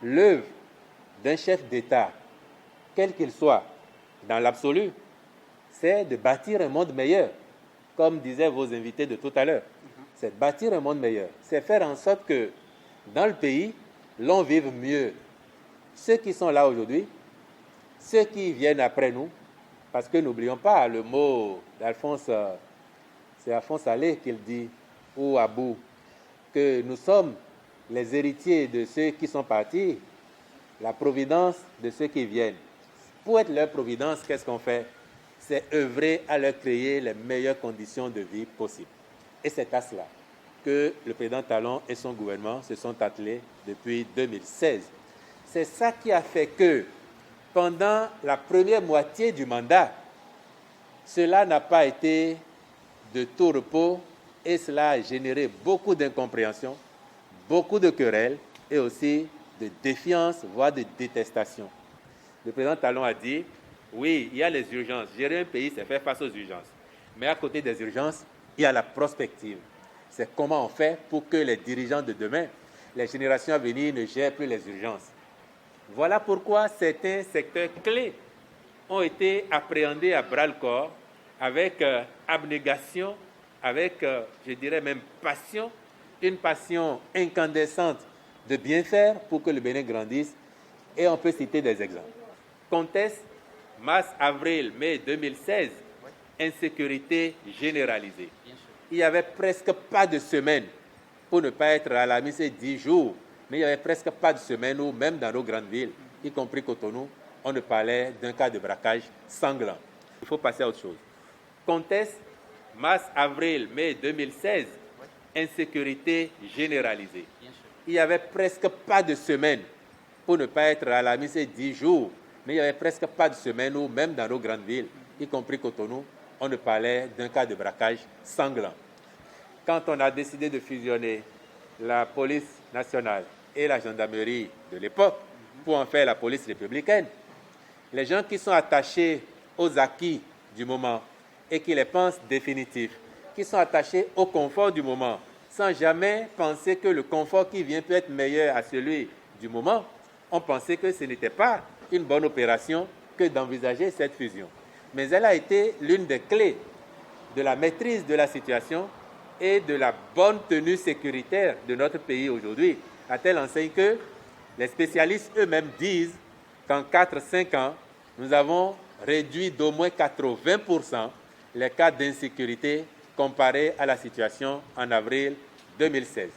l'œuvre d'un chef d'État, quel qu'il soit, dans l'absolu, c'est de bâtir un monde meilleur, comme disaient vos invités de tout à l'heure. C'est bâtir un monde meilleur. C'est faire en sorte que dans le pays, l'on vive mieux. Ceux qui sont là aujourd'hui, ceux qui viennent après nous, parce que n'oublions pas le mot d'Alphonse, c'est Alphonse Allais qui le dit, ou Abou, que nous sommes les héritiers de ceux qui sont partis, la providence de ceux qui viennent. Pour être leur providence, qu'est-ce qu'on fait? C'est œuvrer à leur créer les meilleures conditions de vie possibles. Et c'est à cela que le président Talon et son gouvernement se sont attelés depuis 2016. C'est ça qui a fait que, pendant la première moitié du mandat, cela n'a pas été de tout repos et cela a généré beaucoup d'incompréhension, beaucoup de querelles et aussi de défiance, voire de détestation. Le président Talon a dit, oui, il y a les urgences. Gérer un pays, c'est faire face aux urgences. Mais à côté des urgences, il y a la prospective. C'est comment on fait pour que les dirigeants de demain, les générations à venir, ne gèrent plus les urgences. Voilà pourquoi certains secteurs clés ont été appréhendés à bras-le-corps, avec abnégation, avec, je dirais même, passion, une passion incandescente de bien faire pour que le Bénin grandisse. Et on peut citer des exemples. Contexte, mars, avril, mai 2016, insécurité généralisée. Il n'y avait presque pas de semaine, pour ne pas être alarmiste 10 jours, mais il n'y avait presque pas de semaine où, même dans nos grandes villes, y compris Cotonou, on ne parlait d'un cas de braquage sanglant. Il faut passer à autre chose. Contexte, mars, avril, mai 2016, insécurité généralisée. Il n'y avait presque pas de semaine, pour ne pas être alarmiste 10 jours, mais il n'y avait presque pas de semaine où, même dans nos grandes villes, y compris Cotonou, on ne parlait d'un cas de braquage sanglant. Quand on a décidé de fusionner la police nationale et la gendarmerie de l'époque pour en faire la police républicaine, les gens qui sont attachés aux acquis du moment et qui les pensent définitifs, qui sont attachés au confort du moment, sans jamais penser que le confort qui vient peut être meilleur à celui du moment, ont pensé que ce n'était pas une bonne opération que d'envisager cette fusion. Mais elle a été l'une des clés de la maîtrise de la situation et de la bonne tenue sécuritaire de notre pays aujourd'hui, à telle enseigne que les spécialistes eux-mêmes disent qu'en 4-5 ans, nous avons réduit d'au moins 80% les cas d'insécurité comparés à la situation en avril 2016.